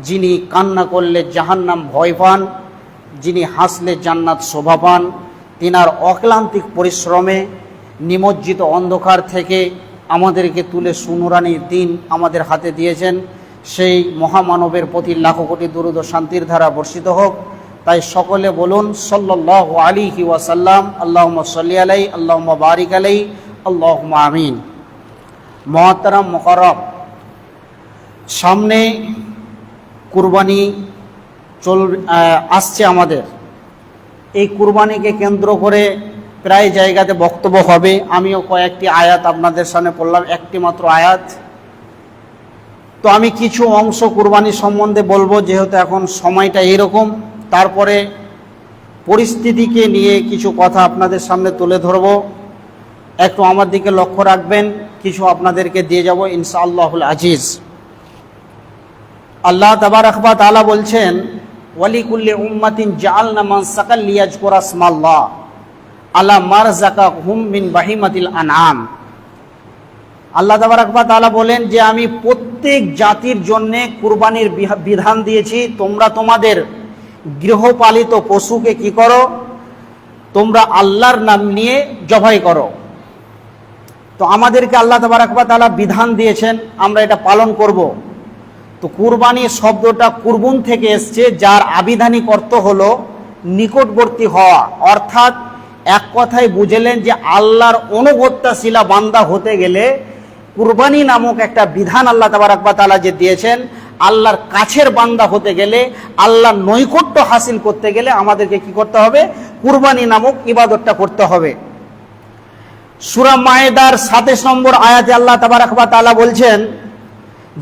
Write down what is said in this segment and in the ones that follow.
যিনি কান্না করলে জাহান্নাম ভয় পান, যিনি হাসলে জান্নাত শোভা পান, তিনার অক্লান্তিক পরিশ্রমে নিমজ্জিত অন্ধকার থেকে আমাদেরকে তুলে সুনুরানি দিন আমাদের হাতে দিয়েছেন। সেই মহামানবের প্রতি লাখো কোটি দুরূদ ও শান্তির ধারা বর্ষিত হোক। তাই সকলে বলুন সাল্লাল্লাহু আলাইহি ওয়াসাল্লাম, আল্লাহুম্মা সাল্লি আলাইহি, আল্লাহুম্মা বারিক আলাইহি, আল্লাহুম্মা আমিন। মুহতারাম মুকাররম, সামনে কুরবানি আসছে আমাদের। এই কুরবানিকে কেন্দ্র করে প্রায় জায়গাতে বক্তব্য হবে। আমিও কয়েকটি আয়াত আপনাদের সামনে পড়লাম, একটি মাত্র আয়াত। তো আমি কিছু অংশ কুরবানি সম্বন্ধে বলবো, যেহেতু এখন সময়টা এরকম। তারপরে পরিস্থিতিকে নিয়ে কিছু কথা আপনাদের সামনে তুলে ধরব। একটু আমার দিকে লক্ষ্য রাখবেন, কিছু আপনাদেরকে দিয়ে যাব ইনশাআল্লাহুল আজিজ। আল্লাহ তাবারাক ওয়া তাআলা বলছেন, ওয়ালিকুল্লি উম্মাতিন জাআলনা মানসাকাল লিয়াযকুরা ইসমাল্লাহ আলা মারযাকাহুম মিন বাহিমাতিল আনআম। আল্লাহ তাবারাক ওয়া তাআলা বলেন যে আমি প্রত্যেক জাতির জন্যে কুরবানির বিধান দিয়েছি। তোমরা তোমাদের গৃহপালিত পশুকে কি করো? তোমরা আল্লাহর নাম নিয়ে জবাই করো। তো আমাদেরকে আল্লাহ তাবারাক ওয়া তাআলা বিধান দিয়েছেন, আমরা এটা পালন করব। তো কুরবানি শব্দটা কুরবুন থেকে এসছে, যার আবিধানিক অর্থ হলো নিকটবর্তী হওয়া। অর্থাৎ এক কথায় বুঝলেন যে আল্লাহর অনুগত্যশীলা বান্দা হতে গেলে কুরবানি নামক একটা বিধান আল্লাহ তাবারাক ওয়া তাআলা যে দিয়েছেন, আল্লাহর কাছের বান্দা হতে গেলে, আল্লাহর নৈকট্য হাসিল করতে গেলে আমাদেরকে কি করতে হবে? কুরবানি নামক ইবাদতটা করতে হবে। সূরা মায়েদার 27 নম্বর আয়াতে আল্লাহ তাবারাক ওয়া তাআলা বলছেন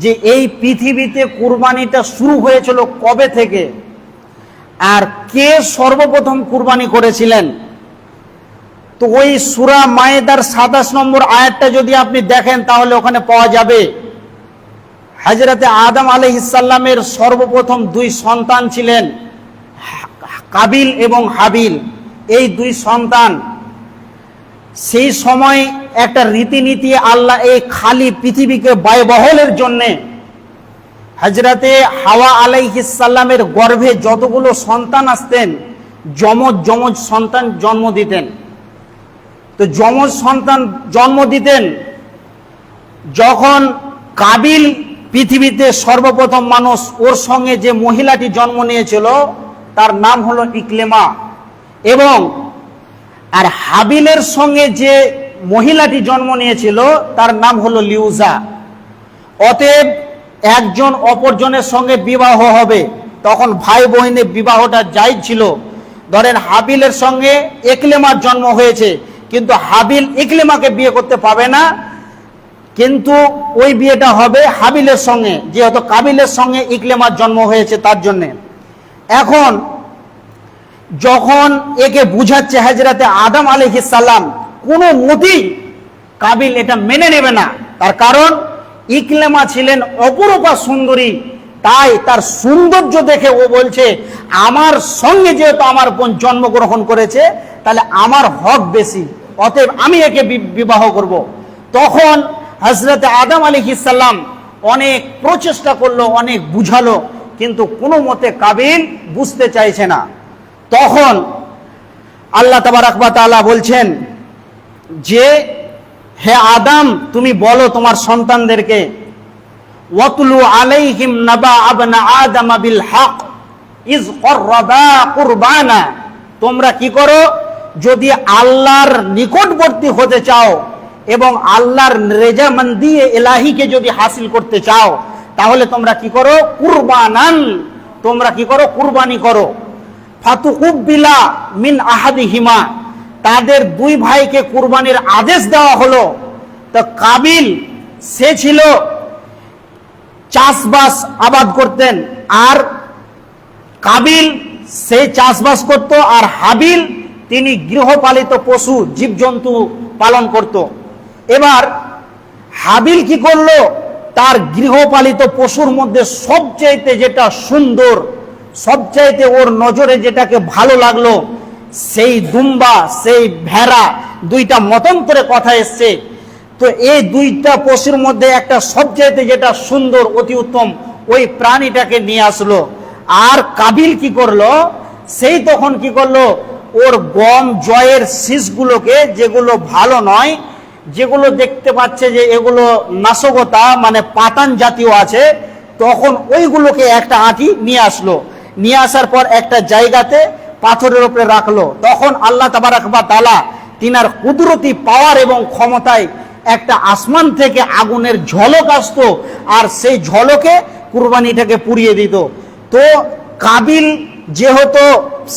যে এই পৃথিবীতে কুরবানিটা শুরু হয়েছিল কবে থেকে, আর কে সর্বপ্রথম কুরবানি করেছিলেন। তো ওই সূরা মায়েদার 27 নম্বর আয়াতটা যদি আপনি দেখেন, তাহলে ওখানে পাওয়া যাবে হযরতে আদম আলাইহিস সালামের সর্বপ্রথম দুই সন্তান ছিলেন কাবিল এবং হাবিল। এই দুই সন্তান, সেই সময় একটা রীতিনীতি আল্লাহ এই খালি পৃথিবীকে ব্যয়বহুলের জন্যে হযরতে হাওয়া আলাইহিস সালামের গর্ভে যতগুলো সন্তান আসতেন, যমজ সন্তান জন্ম দিতেন। তো যমজ সন্তান জন্ম দিতেন। যখন কাবিল পৃথিবীতে সর্বপ্রথম মানুষ, ওর সঙ্গে যে মহিলাটি জন্ম নিয়েছিল তার নাম হলো ইকলিমা, এবং আর হাবিলের সঙ্গে যে মহিলাটি জন্ম নিয়েছিল তার নাম হলো লিউজা। অতএব একজন অপরজনের সঙ্গে বিবাহ হবে, তখন ভাই বোনের বিবাহটা জায়েজ ছিল। ধরেন হাবিলের সঙ্গে ইকলিমার জন্ম হয়েছে, কিন্তু হাবিল ইকলিমাকে বিয়ে করতে পাবে না, কিন্তু ওই বিয়েটা হবে হাবিলের সঙ্গে, যেহেতু কাবিলের সঙ্গে ইকলিমার জন্ম হয়েছে তার জন্যে। এখন যখন একে বুঝাচ্ছে হযরতে আদম আলাইহিস সালাম, কোনো মতেই কাবিল এটা মেনে নেবে না। তার কারণ ইকলিমা ছিলেন অপরূপা সুন্দরী, তাই তার সৌন্দর্য দেখে ও বলছে আমার সঙ্গে যেহেতু আমার বোন জন্মগ্রহণ করেছে, তাহলে আমার হক বেশি, অতএব আমি একে বিবাহ করব। তখন হযরতে আদম আলাইহিস সালাম অনেক প্রচেষ্টা করলো, অনেক বুঝালো, কিন্তু কোনো মতে কাবিল বুঝতে চাইছে না। তখন আল্লাহ তাবারাক ওয়া তাআলা বলছেন যে হে আদম, তুমি বলো তোমার সন্তানদেরকে, ওয়াতলু আলাইহিম নাবা আবনা আদম বিল হক ইজ কররাবা কুরবানা। তোমরা কি করো? যদি আল্লাহর নিকটবর্তী হতে চাও এবং আল্লাহর রেজামন্দি ইলাহিকে যদি হাসিল করতে চাও, তাহলে তোমরা কি করো? কুরবানান, তোমরা কি করো? কুরবানি করো। ফাতুকুবিলা মিন আহাদিহিমা, তাদের দুই ভাইকে কুরবানির আদেশ দেওয়া হলো। তো কাবিল সে ছিল চাষবাস আবাদ করতেন, আর কাবিল সে চাষবাস করত, আর হাবিল তিনি গৃহপালিত পশু জীবজন্তু পালন করত। এবার হাবিল কি করলো? তার গৃহপালিত পশুর মধ্যে সবচাইতে যেটা সুন্দর, সবচাইতে ওর নজরে যেটাকে ভালো লাগলো, সেই দুম্বা, সেই ভেড়া, দুইটা মতান্তরে কথা এসছে। তো এই দুইটা পশুর মধ্যে একটা সবচাইতে যেটা সুন্দর, অতি উত্তম, ওই প্রাণীটাকে নিয়ে আসলো। আর কাবিল কি করলো, সেই তখন কি করলো, ওর গম জয়ের শীষগুলোকে, যেগুলো ভালো নয়, যেগুলো দেখতে পাচ্ছে যে এগুলো নাশকতা মানে পাতান জাতীয় আছে, তখন ওইগুলোকে একটা আঁটি নিয়ে আসলো। নিয়ে আসার পর একটা জায়গাতে পাথরের উপরে রাখলো। তখন আল্লাহ তাবারাক ওয়া তাআলা তিনার কুদরতি পাওয়ার এবং ক্ষমতায় একটা আসমান থেকে আগুনের ঝলক আসতো, আর সেই ঝলকে কুরবানিটাকে পুড়িয়ে দিত। তো কাবিল যেহেতু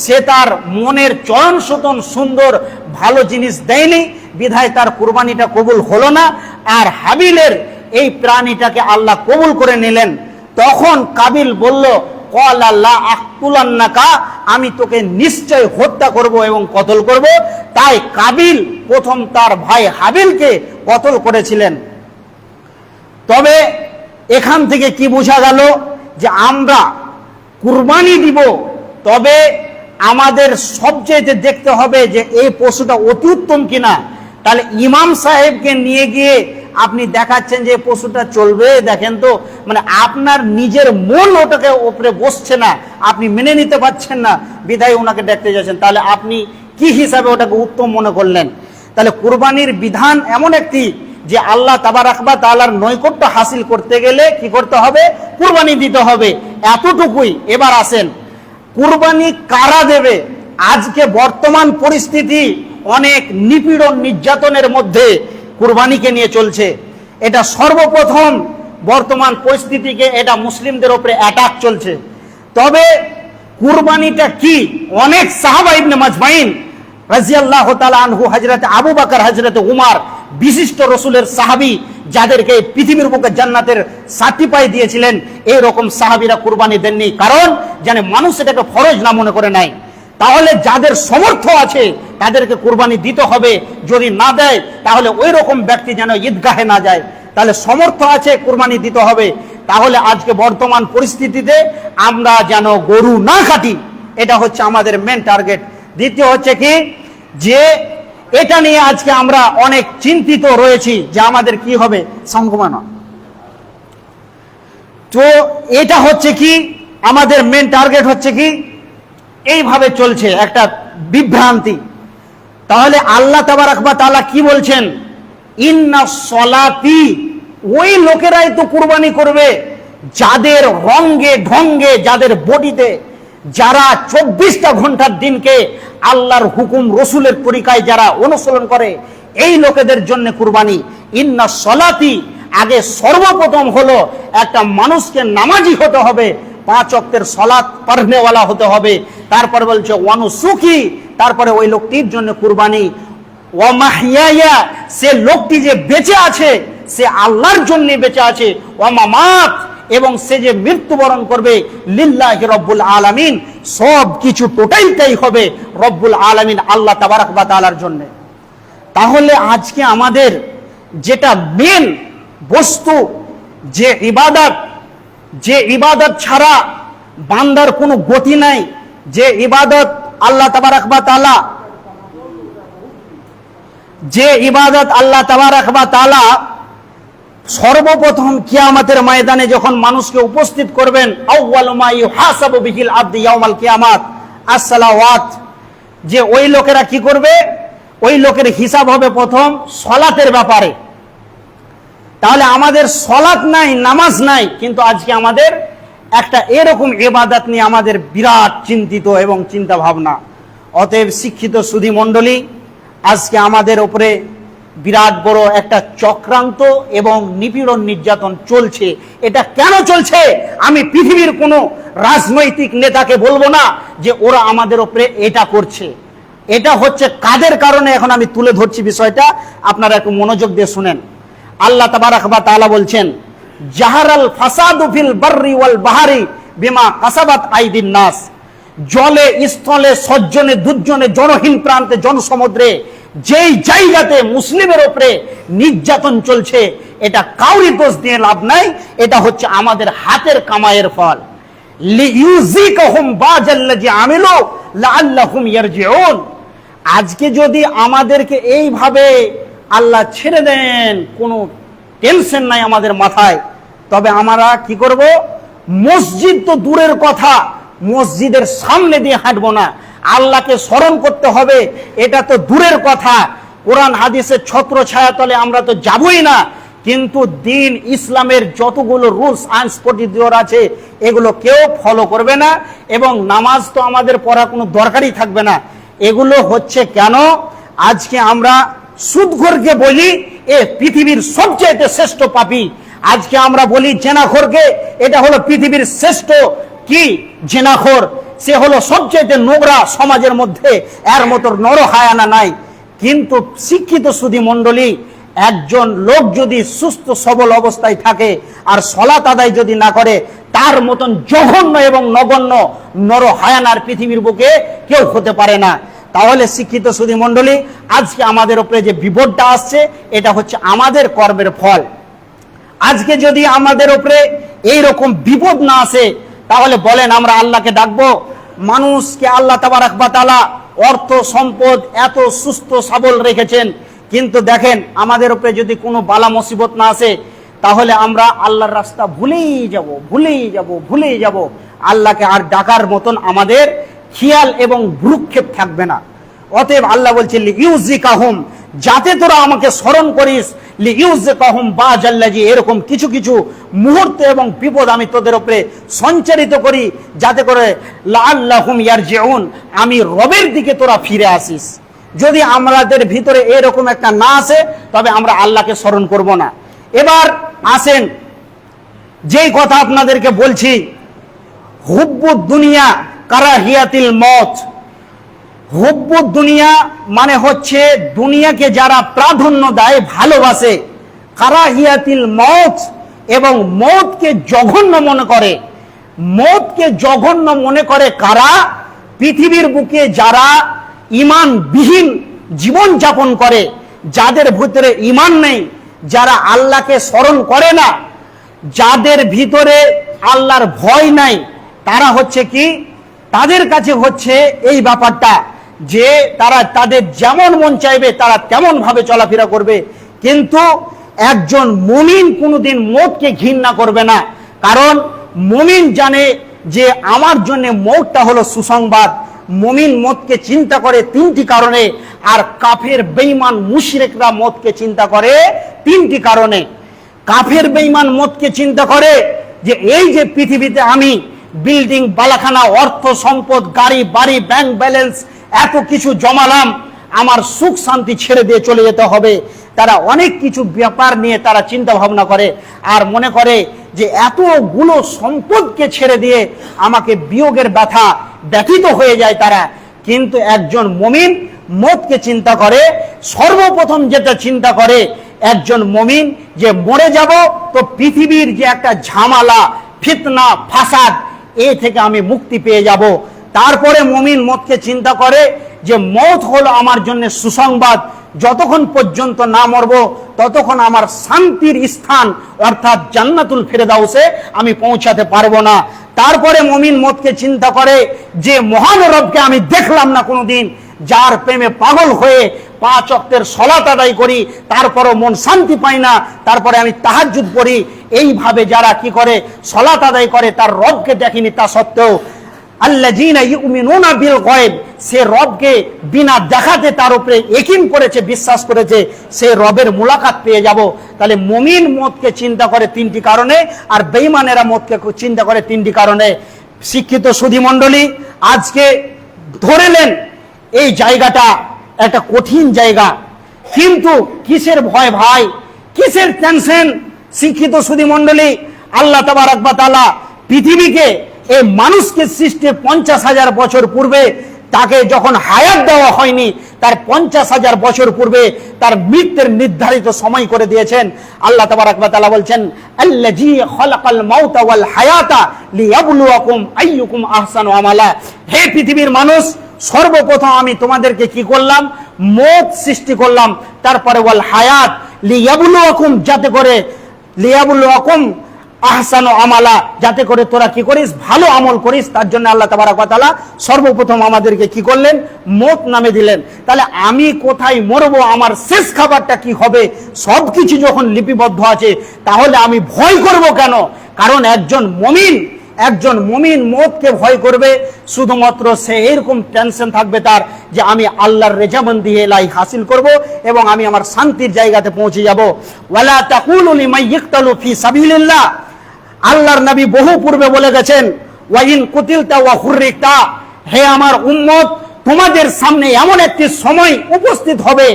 সে তার মনের চয়ন শোষণ সুন্দর ভালো জিনিস দেয়নি, বিধায় তার কুরবানিটা কবুল হলো না। আর হাবিলের এই প্রাণীটাকে আল্লাহ কবুল করে নিলেন। তখন কাবিল বলল, ক্বালা লা আকতুলান্নাকা, আমি তোকে নিশ্চয় হত্যা করব এবং কতল করব। তাই কাবিল প্রথম তার ভাই হাবিলকে কতল করেছিলেন। তবে এখান থেকে কি বোঝা গেল, যে আমরা কুরবানি দিব, তবে আমাদের সবচেয়ে দেখতে হবে যে এই পশুটা অতি উত্তম কিনা। তাহলে ইমাম সাহেবকে নিয়ে গিয়ে আপনি দেখাচ্ছেন যে পশুটা চলবে, দেখেন তো, মানে আপনার নিজের মন ওটাকে উপরে বসছে না, আপনি মেনে নিতে পারছেন না, বিধায় ওনাকে দেখতে যাচ্ছেন। তাহলে আপনি কি হিসাবে ওটাকে উত্তম মনে করলেন? তাহলে কুরবানির বিধান এমন একটি যে আল্লাহ তাবারাক ওয়া তাআলার নৈকট্য হাসিল করতে গেলে কি করতে হবে? কুরবানি দিতে হবে, এতটুকুই। এবার আসেন, কুরবানি কারা দেবে? আজকে বর্তমান পরিস্থিতি অনেক নিপীড়ন নির্যাতনের মধ্যে কুরবানিকে নিয়ে চলছে। এটা সর্বপ্রথম বর্তমান পরিস্থিতিকে এটা মুসলিমদের উপরে অ্যাটাক চলছে। তবে কুরবানিটা কি? অনেক সাহাবা ইবনে মাজমাইন রাদিয়াল্লাহু তাআলা আনহু, হযরত আবু বকর, হযরত উমর, বিশিষ্ট রসুলের সাহাবী, যাদেরকে পৃথিবীর বুকে জান্নাতের সার্টিফাই দিয়েছিলেন, এই রকম সাহাবীরা কুরবানি দেননি, কারণ জানে মানুষ এটাকে ফরজ না মনে করে নাই। তাহলে যাদের সমর্থ আছে তাদেরকে কুরবানি দিতে হবে, যদি না দেয় তাহলে ওই রকম ব্যক্তি যেন ঈদগাহে না যায়। তাহলে সমর্থ আছে, কুরবানি দিতে হবে। তাহলে আজকে বর্তমান পরিস্থিতিতে আমরা যেন গরু না কাটি, এটা হচ্ছে আমাদের মেন টার্গেট। দ্বিতীয় হচ্ছে কি, যে এটা নিয়ে আজকে আমরা অনেক চিন্তিত রয়েছি যে আমাদের কি হবে, সংক্রমণ। তো এটা হচ্ছে কি, আমাদের মেন টার্গেট হচ্ছে কি, এইভাবে চলছে একটা বিভ্রান্তি। তাহলে আল্লাহ তাবারাক ওয়া তাআলা কি বলছেন? ইন্না সলাতি, ওই লোকেরাই তো কুরবানি করবে যাদের রঙ্গে ঢঙ্গে, যাদের বডিতে, যারা 24টা ঘন্টার দিনকে আল্লাহর হুকুম রসুলের তরিকায় যারা অনুসরণ করে, এই লোকেদের জন্য কুরবানি। ইন্না সলাতি, আগে সর্বপ্রথম হলো একটা মানুষকে নামাজি হতে হবে, 5 ওয়াক্তের সালাত পড়নেওয়ালা হতে হবে। তারপরে বলছে ওয়ানুসুকি, তারপরে ওই লোকটির জন্য কুরবানি। ওয়া মাহইয়া, সে লোকটি যে বেঁচে আছে সে আল্লাহর জন্য বেঁচে আছে। ওয়া মামাত, এবং সে যে মৃত্যুবরণ করবে, লিল্লাহি রব্বুল আলামিন, সব কিছু টোটালটাই হবে রব্বুল আলামিন আল্লাহ তাবারাক ওয়া তাআলার জন্য। তাহলে আজকে আমাদের যেটা মেন বস্তু, যে ইবাদত, যে ইবাদত ছাড়া বান্দার কোনো গতি নাই, যে ইবাদত আল্লাহ তাবারাক ওয়া তাআলা, যে ইবাদত আল্লাহ তাবারাক ওয়া তাআলা সর্বপ্রথম কিয়ামতের ময়দানে যখন মানুষকে উপস্থিত করবেন, আউয়ালু মা ইউহাসাবু বিহিল আবদু ইয়াউমাল কিয়ামাত as-সালাওয়াত, যে ওই লোকেরা কি করবে? ওই লোকের হিসাব হবে প্রথম সলাতের ব্যাপারে। তাহলে আমাদের সলাত নাই, নামাজ নাই, কিন্তু আজকে আমাদের একটা এরকম ইবাদত নিয়ে আমাদের বিরাট চিন্তিত এবং চিন্তা ভাবনা। অতএব শিক্ষিত সুধী মণ্ডলী, আজকে আমাদের উপরে বিরাট বড় একটা চক্রান্ত এবং নিপীড়ন নির্যাতন চলছে। এটা কেন চলছে? আমি পৃথিবীর কোনো রাজনৈতিক নেতাকে বলবো না যে ওরা আমাদের উপরে এটা করছে। এটা হচ্ছে কাদের কারণে, এখন আমি তুলে ধরছি বিষয়টা, আপনারা একটু মনোযোগ দিয়ে শুনেন। আল্লাহ তাবারাক ওয়া তাআলা বলছেন, জাহারাল ফাসাদু ফিল বাররি ওয়াল বাহরি বিমা কাসাবাত আইদিন নাস, জলে স্থলে সজ্জনে দুর্জনে জনহীন প্রান্তে জনসমুদ্রে যেই জায়গাতে মুসলিমের উপরে নির্যাতন চলছে, এটা কাউরি দোষ দিয়ে লাভ নাই, এটা হচ্ছে আমাদের হাতের কামাইয়ের ফল। লিইউযিকাহুম বাজাল্লাযী আমিলু লাআল্লাহুম ইয়ারজিউন। আজকে যদি আমাদেরকে এইভাবে আল্লাহ ছেড়ে দেন, কোনো টেনশন নাই আমাদের মাথায়, তবে আমরা কি করব? মসজিদ তো দূরের কথা, মসজিদের সামনে দিয়ে হাঁটবো না, আল্লাহকে স্মরণ করতে হবে এটা তো দূরের কথা, কোরআন হাদিসের ছত্র ছায়াতলে আমরা তো যাবই না, কিন্তু দিন ইসলামের যতগুলো রুলস অ্যান্ড প্রসিডিওর আছে এগুলো কেউ ফলো করবে না, এবং নামাজ তো আমাদের পড়া কোনো দরকারই থাকবে না। এগুলো হচ্ছে কেন? আজকে আমরা সুদখোরকে বলি এ পৃথিবীর সবচেয়ে শ্রেষ্ঠ পাপী, আজকে আমরা বলি জেনাখোরকে এটা হলো পৃথিবীর শ্রেষ্ঠ কি জেনাখোর, সে হলো সবচেয়ে নোংরা সমাজের মধ্যে, এর মতো নরহায়ানা নাই। কিন্তু শিক্ষিত সুধী মণ্ডলী, একজন লোক যদি সুস্থ সবল অবস্থায় থাকে আর সলাত আদায় যদি না করে, তার মতন জঘন্য এবং নগণ্য নরহায়ানার পৃথিবীর বুকে কেউ হতে পারে না। তাহলে শিক্ষিত সুধী মণ্ডলী, আজকে আমাদের উপরে যে বিপদটা আসছে এটা হচ্ছে আমাদের কর্মের ফল। আজকে যদি আমাদের উপরে এইরকম বিপদ না আসে, তাহলে বলেন আমরা আল্লাহকে ডাকবো? মানুষকে আল্লাহ তাবারক ওয়া তাআলা অর্থ সম্পদ এত সুস্থ সবল রেখেছেন, কিন্তু দেখেন আমাদের উপরে যদি কোনো বালা মুসিবত না আসে, তাহলে আমরা আল্লাহর রাস্তা ভুলেই যাব। আল্লাহকে আর ডাকার মতন আমাদের খেয়াল এবং ভ্রুক্ষেপ থাকবে না। অতএব আল্লাহ বলছে লিইউজিকাহুম, যাতে তোরা আমাকে স্মরণ করিস, লিইউজিকাহুম বাজাল্লাজি, এরকম কিছু কিছু মুহূর্ত এবং বিপদ আমি তোদের উপরে সঞ্চারিত করি, যাতে করে লাআল্লাহুম ইয়ারজিউন, আমি রবের দিকে তোরা ফিরে আসিস। যদি আমাদের ভিতরে এরকম একটা না আসে, তবে আমরা আল্লাহকে স্মরণ করব না। এবার আসেন যেই কথা আপনাদেরকে বলছি, হুব্বুদ দুনিয়া কারাহিয়াতিল মত। হুব্বুদ দুনিয়া মানে হচ্ছে দুনিয়াকে যারা প্রাধান্য দেয়, ভালোবাসে, কারাহিয়াতিল মত, এবং মতকে জঘন্য মনে করে। মতকে জঘন্য মনে করে কারা? পৃথিবীর বুকে যারা ঈমানবিহীন জীবন যাপন করে, যাদের ভিতরে ঈমান নেই, যারা আল্লাহকে স্মরণ করে না, যাদের ভিতরে আল্লাহর ভয় নাই, তারা হচ্ছে কি, তাদের কাছে হচ্ছে এই ব্যাপারটা যে তারা তাদের যেমন মন চাইবে তারা তেমন ভাবে চলাফেরা করবে। কিন্তু একজন মুমিন কোনোদিন মৌতকে ঘৃণা করবে না, কারণ মুমিন জানে যে আমার জন্য মৌতটা হলো সুসংবাদ। মুমিন মৌতকে চিন্তা করে তিনটি কারণে, আর কাফের বেঈমান মুশরিকরা মৌতকে চিন্তা করে তিনটি কারণে। কাফের বেঈমান মৌতকে চিন্তা করে যে এই যে পৃথিবীতে আমি বিল্ডিং, বালাখানা, অর্থ সম্পদ, গাড়ি বাড়ি, ব্যাংক ব্যালেন্স এত কিছু জমালাম, আমার সুখ শান্তি ছেড়ে দিয়ে চলে যেতে হবে। তারা অনেক কিছু ব্যাপার নিয়ে তারা চিন্তা ভাবনা করে, আর মনে করে যে এতগুলো সম্পদকে ছেড়ে দিয়ে আমাকে বিয়োগের ব্যথিত হয়ে যায় তারা। কিন্তু একজন মুমিন মৌতকে চিন্তা করে, সর্বপ্রথম যেটা চিন্তা করে একজন মুমিন, যে মরে যাব তো পৃথিবীর যে একটা ঝামেলা, ফিতনা, ফাসাদ, এ থেকে আমি মুক্তি পেয়ে যাব। তারপরে মুমিন মৌতকে চিন্তা করে যে মৌত হলো আমার জন্য সুসংবাদ, যতক্ষণ পর্যন্ত না মরব ততক্ষণ আমার শান্তির স্থান অর্থাৎ জান্নাতুল ফেরদাউসে আমি পৌঁছাতে পারবো না। তারপরে মুমিন মৌতকে চিন্তা করে যে মহান রবকে আমি দেখলাম না কোনোদিন, যার প্রেমে পাগল হয়ে 5 ওয়াক্তের সালাত আদায় করি, তারপরও মন শান্তি পাই না, তারপরে আমি তাহাজ্জুদ পড়ি। এইভাবে যারা কি করে, সালাত আদায় করে, তার রবকে দেখেনি তা সত্ত্বেও, আল্লাযীনা ইউমিনুনা বিল গায়ব, সে রবকে বিনা দেখাতে তার উপরে ইয়াকিন করেছে, বিশ্বাস করেছে, সে রবের মুলাকাত পেয়ে যাব। তাহলে মুমিন মৌতকে চিন্তা করে তিনটি কারণে, আর বেঈমানেরা মৌতকে চিন্তা করে তিনটি কারণে। শিক্ষিত সুধী মণ্ডলী, আজকে ধরে নেন এই জায়গাটা একটা কঠিন জায়গা, কিন্তু কিসের ভয় ভাই, কিসের টেনশন? শিক্ষিত সুধী মণ্ডলী, আল্লাহ তাবারক ওয়া তাআলা পৃথিবীকে, এই মানুষকে সৃষ্টি 50,000 বছর পূর্বে, তাকে যখন হায়াত দেওয়া হয়নি, তার 50,000 বছর পূর্বে তার মৃত্যুর নির্ধারিত সময় করে দিয়েছেন। আল্লাহ তাবারক ওয়া তাআলা বলছেন, আল্লাযী খালাকাল মাউতা ওয়াল হায়াতা লিয়াবলুয়াকুম আইয়ুকুম আহসানু আমালা। হে পৃথিবীর মানুষ, সর্বপ্রথম আমি তোমাদেরকে কি করলাম? মৌত সৃষ্টি করলাম। তারপরে ওয়াল হায়াত লিয়াবলুয়াকুম, যাতে করে লিয়াবলুয়াকুম আহসানু আমালা, যাতে করে তোরা কি করিস? ভালো আমল করিস। তার জন্য আল্লাহ তাবারক ওয়া তাআলা সর্বপ্রথম আমাদেরকে কি করলেন? মৌত নামে দিলেন। তাহলে আমি কোথায় মরবো, আমার শেষ খাবারটা কি হবে, সবকিছু যখন লিপিবদ্ধ আছে, তাহলে আমি ভয় করব কেন? কারণ একজন মুমিন মওতকে ভয় করবে শুধুমাত্র সে এরকম টেনশন থাকবে তার যে আমি আল্লাহর রেজামন্দি এলাই হাসিল করব এবং আমি আমার শান্তির জায়গাতে পৌঁছে যাব। ওয়ালা তাকুলু লিমান ইয়াকতালু ফি সাবিলিল্লাহ, আল্লাহর নবী বহু পূর্বে বলে গেছেন ওয়া ইন কুতিলতা ওয়া হুররিকতা, হে আমার উম্মত তোমাদের সামনে এমন একটি সময় উপস্থিত হবে,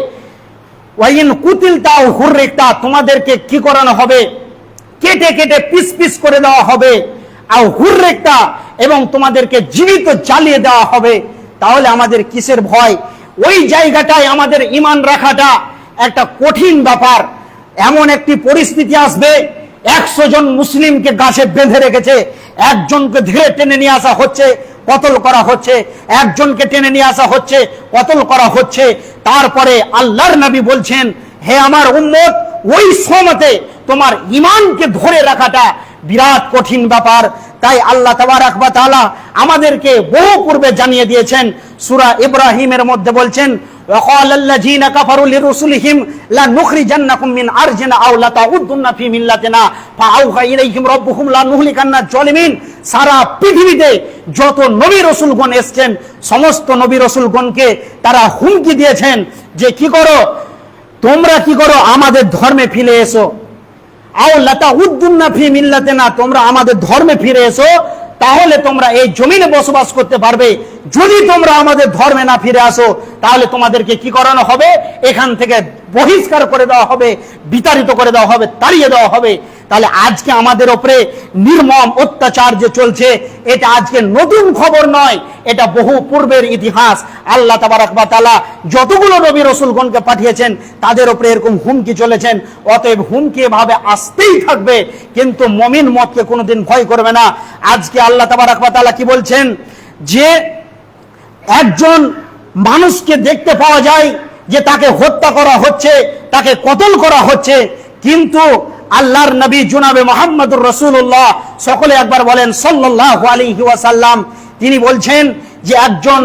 ওয়া ইন কুতিলতা ওয়া হুররিকতা, তোমাদেরকে কি করানো হবে, কেটে কেটে পিস পিস করে দেওয়া হবে, আর হুররিকতা এবং তোমাদেরকে জীবিত জ্বালিয়ে দেওয়া হবে। তাহলে আমাদের কিসের ভয়? ওই জায়গাটায় আমাদের ঈমান রাখাটা একটা কঠিন ব্যাপার। এমন একটি পরিস্থিতি আসবে 100 জন মুসলিমকে গাছে বেঁধে রেখেছে, একজনকে ধীরে টেনে নিয়ে আসা হচ্ছে, কতল করা হচ্ছে, একজনকে টেনে নিয়ে আসা হচ্ছে, কতল করা হচ্ছে। তারপরে আল্লাহর নবী বলছেন, হে আমার উম্মত, ওই সময়তে তোমার ঈমানকে ধরে রাখাটা বিরাট কঠিন ব্যাপার। তাই আল্লাহ তাবারক ওয়া তাআলা আমাদেরকে বহু পূর্বে জানিয়ে দিয়েছেন। সূরা ইব্রাহিমের মধ্যে বলছেন, وقال الذين كفروا لرسلهم لنخرجنكم من أرضنا أو لتعودن في ملتنا فأوحى إليهم ربهم لنهلكن الظالمين। সারা পৃথিবীতে যত নবী রাসূলগণ এসেছেন সমস্ত নবী রাসূলগণকে তারা হুমকি দিয়েছেন যে কি করো, তোমরা কি করো, আমাদের ধর্মে ফিরে এসো, আও লাতাউদ্দুন্না ফি মিল্লাতিনা, তোমরা আমাদের ধর্মে ফিরে এসো, তাহলে তোমরা এই জমিনে বসবাস করতে পারবে। যদি তোমরা আমাদের ধর্মে না ফিরে আসো তাহলে তোমাদেরকে কি করানো হবে, এখান থেকে বহিষ্কার করে দেওয়া হবে, বিতাড়িত করে দেওয়া হবে, তাড়িয়ে দেওয়া হবে। তাহলে আজকে আমাদের উপরে নির্মম অত্যাচার যে চলছে, এটা আজকে নতুন খবর নয়, এটা বহু পূর্বের ইতিহাস। আল্লাহ তাবারক ওয়া তাআলা যতগুলো নবী রাসূলগণকে পাঠিয়েছেন তাদের উপরে এরকম হুমকি চলেছেন। অতএব হুমকি এভাবে আসতেই থাকবে, কিন্তু মুমিন মতকে কোনোদিন ভয় করবে না। আজকে আল্লাহ তাবারক ওয়া তাআলা কি বলছেন, যে একজন মানুষকে দেখতে পাওয়া যায় যে তাকে হত্যা করা হচ্ছে, তাকে কতল করা হচ্ছে, কিন্তু আল্লাহর নবী জনাবে মুহাম্মদুর রাসূলুল্লাহ, সকলে একবার বলেন সাল্লাল্লাহু আলাইহি ওয়াসাল্লাম, তিনি বলছেন যে একজন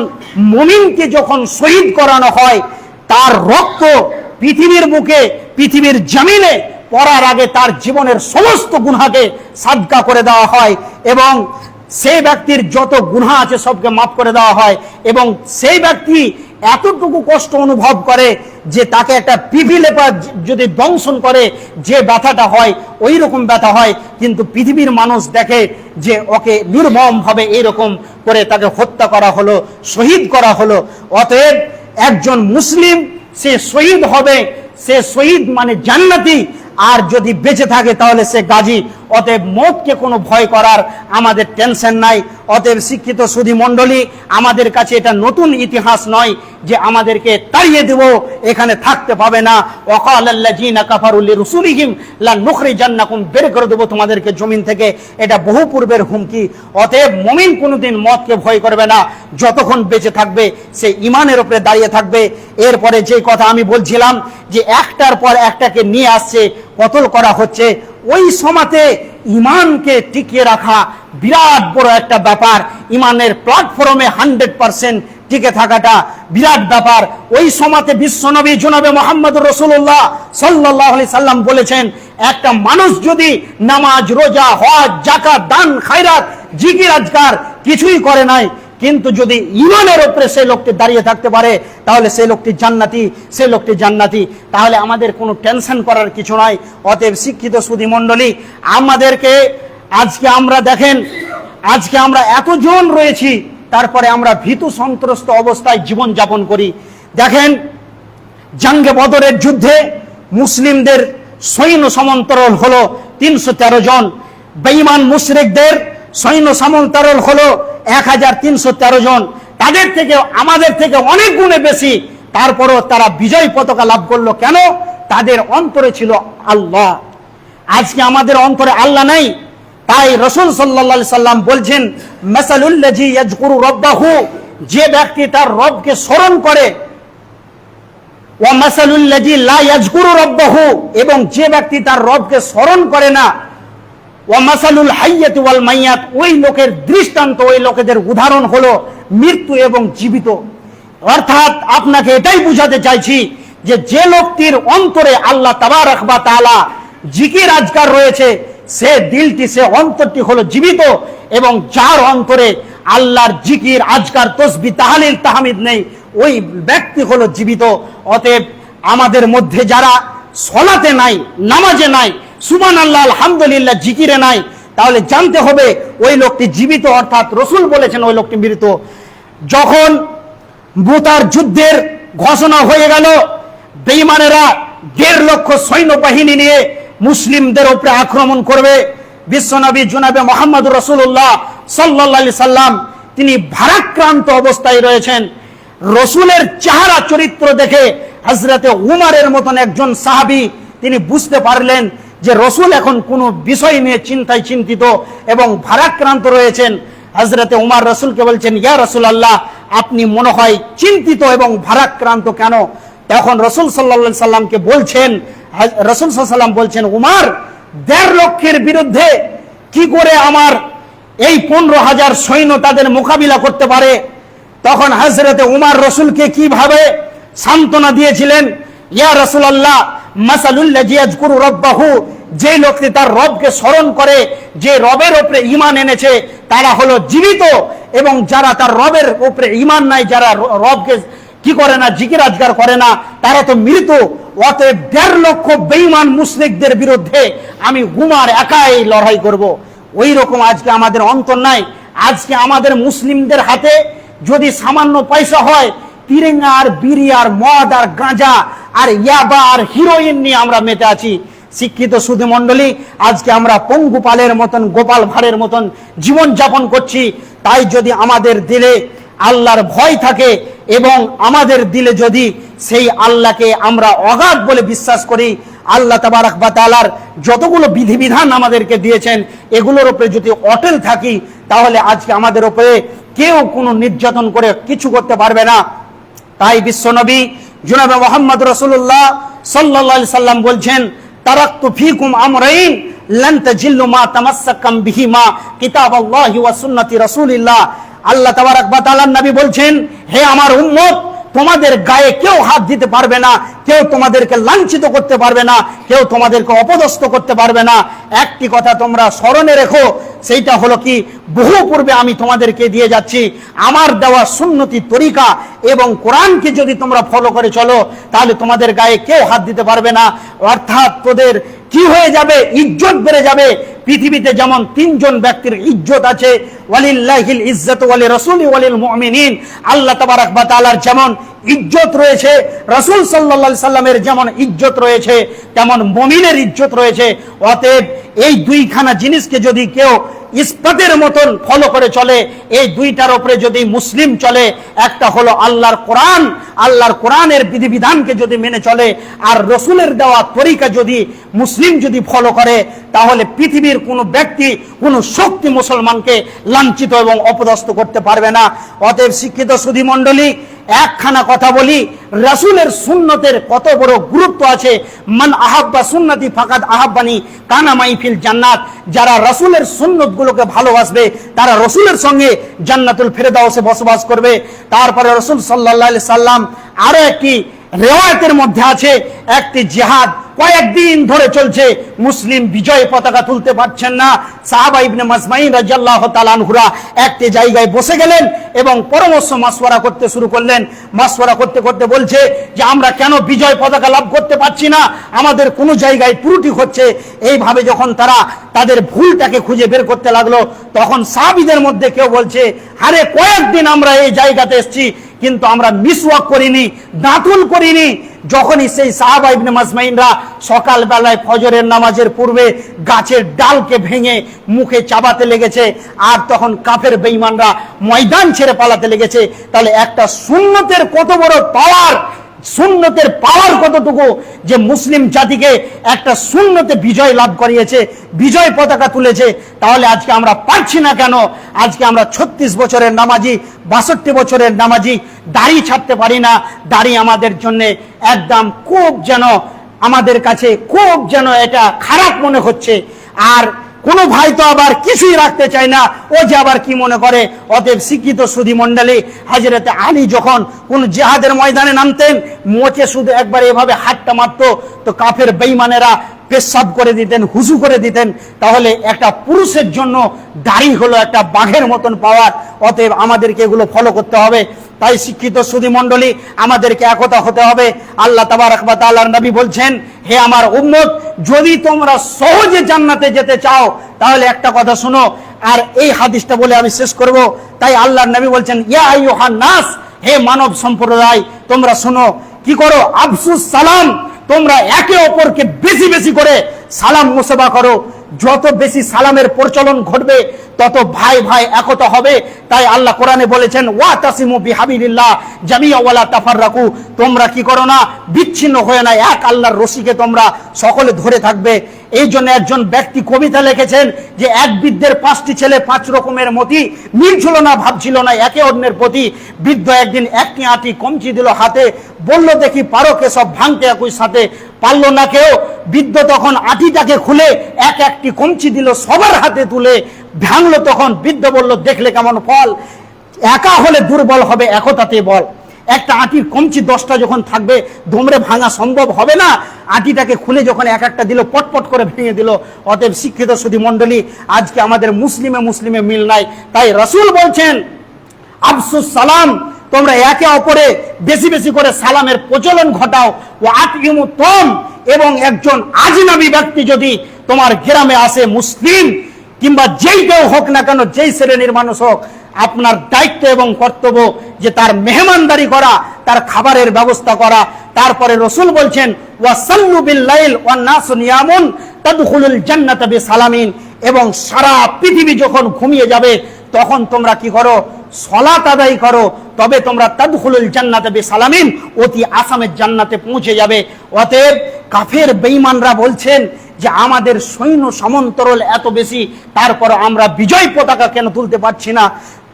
মুমিনকে যখন শহীদ করানো হয় তার রক্ত পৃথিবীর বুকে, পৃথিবীর জমিনে পড়ার আগে তার জীবনের সমস্ত গুনাহকে সাদকা করে দেওয়া হয় এবং সেই ব্যক্তির যত গুনাহ আছে সবকে মাফ করে দেওয়া হয়। এবং সেই ব্যক্তি এতটুকু কষ্ট অনুভব করে যে তাকে একটা পিপিলেপা যদি দংশন করে যে ব্যথাটা হয় ওই রকম ব্যথা হয়, কিন্তু পৃথিবীর মানুষ দেখে যে ওকে নির্মমভাবে এইরকম করে তাকে হত্যা করা হলো, শহীদ করা হলো। অতএব একজন মুসলিম সে শহীদ হবে, সে শহীদ মানে জান্নাতি, আর যদি বেঁচে থাকে তাহলে সে গাজী। অতএব মওতকে কোনো ভয় করার আমাদের টেনশন নাই। অতএব শিক্ষিত সুধী মণ্ডলী, আমাদের কাছে এটা নতুন ইতিহাস নয় যে আমাদেরকে তাড়িয়ে দেব, এখানে থাকতে পাবে না। ওয়াকাল আল্লাযীনা কাফারু লিরুসুলিহিম লানুখরিজান্নাকুম, বের করে দেব তোমাদেরকে জমিন থেকে। এটা বহু পূর্বের হুমকি। অতএব মুমিন কোনোদিন মওতকে ভয় করবে না, যতক্ষণ বেঁচে থাকবে সে ঈমানের উপরে দাঁড়িয়ে থাকবে। এরপরে যে কথা আমি বলছিলাম যে একটার পর একটাকে নিয়ে আসছে, কতল করা হচ্ছে, ওই সময়তে ঈমানকে টিকিয়ে রাখা বিরাট বড় একটা ব্যাপার। ঈমানের প্ল্যাটফর্মে 100% টিকে থাকাটা বিরাট ব্যাপার। ওই সময়তে বিশ্বনবী জনাবে মুহাম্মদুর রাসূলুল্লাহ সাল্লাল্লাহু আলাইহি সাল্লাম বলেছেন, একটা মানুষ যদি নামাজ, রোজা, হজ, যাকাত, দান, খায়রাত, জিকির আজকার কিছুই করে নাই, কিন্তু যদি ঈমানের উপরে সেই লোকটি দাঁড়িয়ে থাকতে পারে তাহলে সেই লোকটি জান্নাতি, সেই লোকটি জান্নাতি। তাহলে আমাদের কোনো টেনশন করার কিছু নাই। অতএব শিক্ষিত সুধী মণ্ডলী, আমাদেরকে আজকে আমরা দেখেন, আজকে আমরা এতজন রয়েছি, তারপরে আমরা ভীতু সন্ত্রস্ত অবস্থায় জীবন যাপন করি। দেখেন, জঙ্গে বদরের যুদ্ধে মুসলিমদের সৈন্য সমান্তরাল হলো 313 জন, বেঈমান মুশরিকদের সৈন্য সমান্তরাল হলো 1313 জন। তাদের থেকে আমাদের থেকে অনেক গুণে বেশি, তারপরও তারা বিজয় পতাকা লাভ করলো। কেন? তাদের অন্তরে ছিল আল্লাহ। আজকে আমাদের অন্তরে আল্লাহ নাই। তাই রাসূল সাল্লাল্লাহু আলাইহি সাল্লাম বলছেন, মাসালুল লাযী ইয়াযকুরু রাব্বাহু, যে ব্যক্তি তার রবকে স্মরণ করে, ওয়া মাসালুল লাযী লা ইয়াযকুরু রাব্বাহু, এবং যে ব্যক্তি তার রবকে স্মরণ করে না, ওয়া মাসালুল হাইয়াতি ওয়াল মাইয়াত, ওই লোকের দৃষ্টান্ত, ওই লোকেদের উদাহরণ হলো মৃত্যু এবং জীবিত। অর্থাৎ আপনাকে এটাই বুঝাতে চাইছি যে যে লোকটির অন্তরে আল্লাহ তাবারক ওয়া তাআলা জিকির আজকার রয়েছে, সে দিলটি, সে অন্তরটি হলো জীবিত, এবং যার অন্তরে আল্লাহর জিকির, আজকার, তসবিহ, তাহলিল, তাহমিদ নেই, ওই ব্যক্তি হলো জীবিত। অতএব আমাদের মধ্যে যারা সলাতে নাই, নামাজে নাই, সুবহানাল্লাহ, আলহামদুলিল্লাহ জিকিরে নাই, তাহলে জানতে হবে ওই লোকটি জীবিত, অর্থাৎ রসুল বলেছেন ওই লোকটি মৃত। যখন মুতার যুদ্ধের ঘোষণা হয়ে গেল, বেঈমানেরা 1.5 লক্ষ সৈন্যবাহিনী নিয়ে মুসলিমদের উপরে আক্রমণ করবে, বিশ্বনবী জনাবে মুহাম্মদ রাসূলুল্লাহ সাল্লাল্লাহু আলাইহি সাল্লাম তিনি ভারাক্রান্ত অবস্থায় রয়েছেন। রসুলের চেহারা চরিত্র দেখে হযরতে উমরের মতন একজন সাহাবী তিনি বুঝতে পারলেন যে রসুল এখন কোনো বিষয় নিয়ে চিন্তিত এবং ভারাক্রান্ত রয়েছেন। হযরতে উমর রসুলকে বলছেন, ইয়া রাসূলুল্লাহ, আপনি মনে হয় চিন্তিত এবং ভারাক্রান্ত কেন? তখন রসুল সাল্লাল্লাহু আলাইহি সাল্লামকে বলছেন, রসুল সাল্লাল্লাহু আলাইহি সাল্লাম বলছেন, উমর, 1.5 লক্ষের বিরুদ্ধে কি করে আমার এই 15,000 সৈন্য তাদের মোকাবিলা করতে পারে? তখন হযরতে উমর রসুলকে কিভাবে সান্ত্বনা দিয়েছিলেন, ইয়া রাসূলুল্লাহ, মাসালুল্লাযী ইয়াযকুরু রাব্বাহু, যে লোকটি তার রবকে স্মরণ করে, যে রবের উপরে ঈমান এনেছে, তারা হলো জীবিত, এবং যারা তার রবের উপরে ঈমান নাই, যারা রবকে কি করে না, জিকির আজকার করে না, তারা তো মৃত। অতএব 1.5 লক্ষ বেঈমান মুশরিকদের বিরুদ্ধে আমি উমর একাই লড়াই করব। ওই রকম আজকে আমাদের অন্তর নাই। আজকে আমাদের মুসলিমদের হাতে যদি সামান্য পয়সা হয়, তিরেঙ্গা আর বিড়ি আর মদ আর গাঁজা আর ইয়াবা আর হিরোইন নিয়ে আমরা মেতে আছি। শিক্ষিত সুধী মণ্ডলী, আজকে আমরা পঙ্গুপালের মতন, গোপাল ভাঁড়ের মতন জীবন যাপন করছি। তাই যদি আমাদের দিলে আল্লাহর ভয় থাকে এবং আমাদের দিলে যদি সেই আল্লাহকে আমরা অগাধ বলে বিশ্বাস করি, আল্লাহ তাবারক ওয়া তাআলার যতগুলো বিধিবিধান আমাদেরকে দিয়েছেন এগুলোর উপরে যদি অটল থাকি, তাহলে আজকে আমাদের উপরে কেউ কোনো নির্যাতন করে কিছু করতে পারবে না। তাই বিশ্বনবী জনাবে মুহাম্মদ রাসূলুল্লাহ সাল্লাল্লাহু আলাইহি সাল্লাম বলছেন, তারাকতু ফীকুম আমরাইন লান তাজিল্লু মা তামাসসাকাম বিহিমা কিতাবাল্লাহি ওয়া সুন্নতি রাসূলিল্লাহ। আল্লাহ তাবারক ওয়া তাআলার নবী বলছেন, হে আমার উম্মত, তোমাদের গায়ে কেউ হাত দিতে পারবে না, কেউ তোমাদেরকে লাঞ্ছিত করতে পারবে না, কেউ তোমাদেরকে অপদস্থ করতে পারবে না। একটি কথা তোমরা স্মরণে রেখো, সেইটা হলো কি, বহু পূর্বে আমি তোমাদেরকে দিয়ে যাচ্ছি আমার দেওয়া সুন্নতি তরিকা এবং কোরআনকে যদি তোমরা ফলো করে চলো, তাহলে তোমাদের গায়ে কেউ হাত দিতে পারবে না। অর্থাৎ তোদের কি হয়ে যাবে, ইজ্জত বেড়ে যাবে। পৃথিবীতে যেমন 3 জন ব্যক্তির ইজ্জত আছে, ওয়ালিল্লাহিল ইজ্জাতু ওয়ালি রাসূলি ওয়ালিল মুমিনিন, আল্লাহ তাবারক ওয়া তাআলার যেমন ইজ্জত রয়েছে, রাসূল সাল্লাল্লাহু আলাইহি সাল্লামের যেমন ইজ্জত রয়েছে, তেমন মুমিনের ইজ্জত রয়েছে। অতএব এই দুইখানা জিনিসকে যদি কেউ ইস্পাতের মতন ফলো করে চলে, এই দুইটার উপরে যদি মুসলিম চলে, একটা হলো আল্লাহর কোরআন, আল্লাহর কোরআনের বিধিবিধানকে যদি মেনে চলে, আর রসুলের দেওয়া তরিকা যদি মুসলিম যদি ফলো করে, তাহলে পৃথিবীর কোনো ব্যক্তি, কোনো শক্তি মুসলমানকে লাঞ্ছিত এবং অপদস্থ করতে পারবে না। অতএব শিক্ষিত সুধী মণ্ডলী, একখানা কথা বলি, রাসূলের সুন্নতের কত বড় গুরুত্ব আছে। মান আহাব্বা সুন্নতি ফাকাদ আহাব্বানি কানা মাই ফিল জান্নাত। যারা রাসূলের সুন্নতগুলোকে ভালোবাসবে, তারা রাসূলের সঙ্গে জান্নাতুল ফেরদাউসে বসবাস করবে। তারপরে রাসূল সাল্লাল্লাহু আলাইহি সাল্লাম আরো একটি রিওয়ায়াতের মধ্যে আছে, একটি জিহাদ কয়েকদিন ধরে চলছে, মুসলিম বিজয় পতাকা তুলতে পারছেন না। সাহাবা ইবনে মাজমাইন রাদিয়াল্লাহু তাআলা আনহুরা একটি জায়গায় বসে গেলেন এবং পরামর্শ মাশওয়ারা করতে শুরু করলেন। মাশওয়ারা করতে করতে বলছে যে আমরা কেন বিজয় পতাকা লাভ করতে পারছি না, আমাদের কোনো জায়গায় ত্রুটি হচ্ছে। এইভাবে যখন তারা তাদের ভুলটাকে খুঁজে বের করতে লাগলো, তখন সাহাবীদের মধ্যে কেউ বলছে, আরে কয়েকদিন আমরা এই জায়গাতে এসেছি, কিন্তু আমরা মিসওয়াক করিনি, দাঁতুল করিনি। যখনই সেই সাহাবা ইবনে মাজমাইনরা সকাল বেলায় ফজরের নামাজের পূর্বে গাছের ডালকে ভেঙে মুখে চাবাতে লেগেছে, আর তখন কাফের বেঈমানরা ময়দান ছেড়ে পালাতে লেগেছে, তাহলে একটা সুন্নতের কত বড় পাওয়ার, সুন্নতের পাওয়ার কতটুকু যে মুসলিম জাতিকে একটা সুন্নতে বিজয় লাভ করিয়েছে, বিজয় পতাকা তুলেছে। তাহলে আজকে আমরা পারছি না কেন? আজকে আমরা 36 বছরের নামাজি, 62 বছরের নামাজি, দাড়ি ছাড়তে পারি না। দাড়ি আমাদের জন্য একদম খুব যেন, আমাদের কাছে খুব যেন এটা খারাপ মনে হচ্ছে। আর কোন ভাই তো আবার কিছুই রাখতে চায় না, ও যে আবার কি মনে করে। অতএব শিক্ষিত সুধী মণ্ডলী, হযরতে আলী যখন কোন জিহাদের ময়দানে নামতেন, মোচে শুধু একবার এভাবে হাতটা মারতো, তো কাফের বেঈমানেরা পেশাব করে দিতেন, হুজু করে দিতেন, তাহলে একটা পুরুষের জন্য দাড়ি হলো একটা বাঘের মতন পাওয়ার। অতএব আমাদেরকে এগুলো ফলো করতে হবে। তাই শিক্ষিত সুধী মণ্ডলী, আমাদেরকে একতা হতে হবে। আল্লাহ তাবারক ওয়া তাআলার নবী বলছেন, হে আমার উম্মত, যদি তোমরা সহজে জান্নাতে যেতে চাও তাহলে একটা কথা শোনো। আর এই হাদিসটা বলে আমি শেষ করব। তাই আল্লাহর নবী বলছেন, ইয়া আইয়ুহান নাস, হে মানব সম্প্রদায়, তোমরা শোনো, কি করো? আফসুস সালাম, তোমরা একে অপরকে বেশি বেশি করে সালাম মুসাফা করো। যত বেশি সালামের প্রচলন ঘটবে তত ভাই ভাই একতা হবে। তাই আল্লাহ কোরআনে বলেছেন, ওয়াতাসিমু বিহাবিলিল্লাহ জামিআ ওয়ালা তাফাররাকু, তোমরা কি করো না, বিচ্ছিন্ন হয়ে না, এক আল্লাহর রশিকে তোমরা সকলে ধরে থাকবে। এই জন্য একজন ব্যক্তি কবিতা লিখেছেন যে এক বৃদ্ধের 5টি ছেলে 5 রকমের মতি, মিল ছিল না, ভাব ছিল না একে অন্যের প্রতি। বৃদ্ধ একদিন একটি আঁটি কমচি দিল হাতে, বলল দেখি পারো কে সব ভাঙতে একই সাথে। পারলো না কেউ। বৃদ্ধ তখন আঁটিটাকে খুলে এক একটি কমচি দিল সবার হাতে তুলে, ভাঙলো তখন। বৃদ্ধ বলল, দেখলে কেমন ফল, একা হলে দুর্বল হবে, একতাতে বল। একটা আঁটির কমচি 10টা যখন থাকবে, দমড়ে ভাঙা সম্ভব হবে না। আঁটিটাকে খুলে যখন এক একটা দিল, পটপট করে ভেঙে দিল। অতএব শিক্ষিত সুধী মণ্ডলী, আজকে আমাদের মুসলিমে মুসলিমে মিল নাই। তাই রাসূল বলছেন, আফসুস সালাম, তোমরা একে অপরে বেশি বেশি করে সালামের প্রচলন ঘটাও। ও আতিমু তম, এবং একজন আজনবী ব্যক্তি যদি তোমার গ্রামে আসে, মুসলিম কিংবা যেই কেউ হোক না কেন, যেই শ্রেণীর মানুষ হোক, আপনার দায়িত্ব এবং কর্তব্য যে তার মেহমানদারি করা, তার খাবারের ব্যবস্থা করা। তারপরে রাসূল বলছেন, ওয়াসাল্লু বিল লাইল ওয়ান নাসু নিয়ামুন তাদখুলুল জান্নাতা বিসালামিন, এবং সারা পৃথিবী যখন ঘুমিয়ে যাবে তখন তোমরা কি করো? সালাত আদায় করো, তবে তোমরা তাদখুলুল জান্নাতা বিসালামিন, অতি আসামের জান্নাতে পৌঁছে যাবে। অতএব কাফের বেঈমানরা বলছেন যে আমাদের সৈন্য সমান্তরাল এত বেশি, তারপর আমরা বিজয় পতাকা কেন তুলতে পারছি না?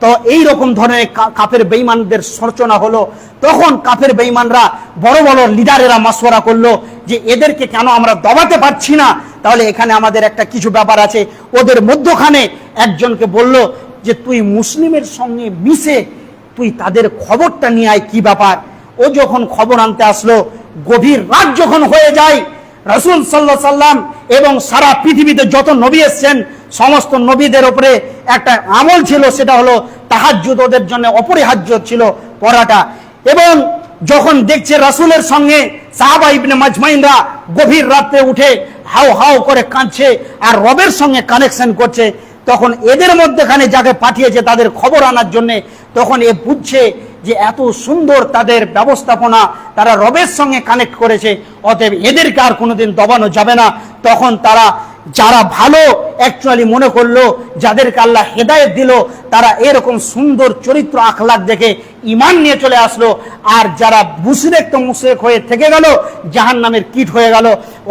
তো এই রকম ধরনের কাফের বেঈমানদের সূচনা হলো। তখন কাফের বেঈমানরা বড় বড় লিডারেরা মাশওয়ারা করলো যে এদেরকে কেন আমরা দবাতে পারছি না। তাহলে এখানে আমাদের একটা কিছু ব্যাপার আছে। ওদের মধ্যখানে একজনকে বলল যে তুই মুসলিমের সঙ্গে মিশে তুই তাদের খবরটা নিয়ে আয়, কি ব্যাপার। ও যখন খবর আনতে আসলো, গভীর রাত যখন হয়ে যায়, রাসূল সাল্লাল্লাহু আলাইহি সাল্লাম এবং সারা পৃথিবীতে যত নবী এসেছেন সমস্ত নবীদের উপরে একটা আমল ছিল, সেটা হলো তাহাজ্জুদ, ওদের জন্য অপরিহার্য ছিল পড়াটা। এবং যখন দেখছে রাসূলের সঙ্গে সাহাবা ইবনে মাজমাইনরা গভীর রাতে উঠে হাউ হাউ করে কাঁদছে আর রবের সঙ্গে কানেকশন করছে, তখন এদের মধ্যখানে যাকে পাঠিয়েছে তাদের খবর আনার জন্য, তখন এ বুঝছে যে এত সুন্দর তাদের ব্যবস্থাপনা, তারা রবের সঙ্গে কানেক্ট করেছে, অতএব এদেরকে আর কোনোদিন দবানো যাবে না। তখন তারা যারা ভালো অ্যাকচুয়ালি মনে করলো, যাদেরকে আল্লাহ হেদায়েত দিল, তারা এরকম সুন্দর চরিত্র আখলাক দেখে ঈমান নিয়ে চলে আসলো। আর যারা মুশরিক তো মুশরিক হয়ে থেকে গেল, জাহান্নামের কীট হয়ে গেল।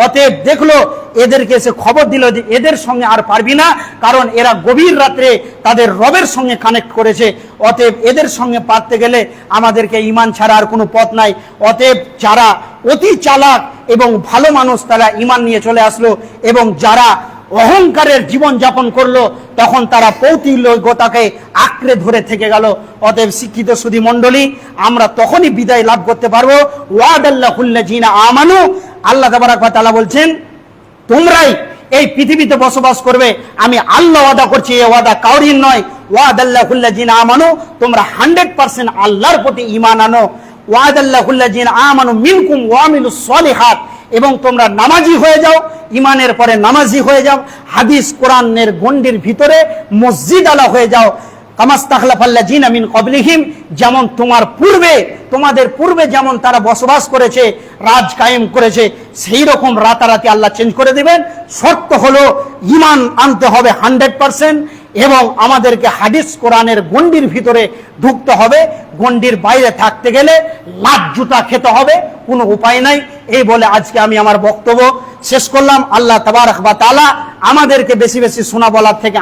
অতএব দেখলো, এদেরকে এসে খবর দিল যে এদের সঙ্গে আর পারবি না, কারণ এরা গভীর রাত্রে তাদের রবের সঙ্গে কানেক্ট করেছে। অতএব এদের সঙ্গে পারতে গেলে আমাদেরকে ঈমান ছাড়া আর কোনো পথ নাই। অতএব যারা অতি চালাক এবং ভালো মানুষ, তারা ঈমান নিয়ে চলে আসলো, এবং যারা অহংকারের জীবন যাপন করলো তখন তারা পৌতিলতাকে আঁকড়ে ধরে থেকে গেল। অতএব শিক্ষিত সুধী মণ্ডলী, আমরা তখনই বিদায় লাভ করতে পারবো। ওয়াদাল্লাহুল্লাযিনা আমানু, আল্লাহ তাবারক ওয়া তাআলা বলছেন, তোমরাই এই পৃথিবীতে বসবাস করবে, আমি আল্লাহ ওয়াদা করছি, এই ওয়াদা কাউরির নয়। ওয়াদাল্লাহুল্লাযিনা আমানু, তোমরা 100% আল্লাহর প্রতি ঈমান আনো। ওয়াদাল্লাহুল্লাযিনা আমানু মিনকুম ওয়া আমিলুস সলিহাত, এবং তোমরা নামাজি হয়ে যাও, ঈমানের পরে নামাজি হয়ে যাও, হাদিস কোরআনের গণ্ডির ভিতরে মসজিদ আলা হয়ে যাও। কামাস্তাখলাফাল্লাযিনা মিন ক্বাবলিহিম, যেমন তোমাদের পূর্বে যেমন তারা বসবাস করেছে, রাজ কায়েম করেছে, সেই রকম রাতারাতি আল্লাহ চেঞ্জ করে দিবেন। শর্ত হলো ঈমান আনতে হবে 100%, এবং আমাদেরকে হাদিস কোরআনের গণ্ডির ভিতরে ঢুকতে হবে। গণ্ডির বাইরে থাকতে গেলে লাত জুতা খেতে হবে, কোনো উপায় নাই। এই বলে আজকে আমি আমার বক্তব্য শেষ করলাম। আল্লাহ তাবারক ওয়া তাআলা আমাদেরকে বেশি বেশি শোনা বলার থেকে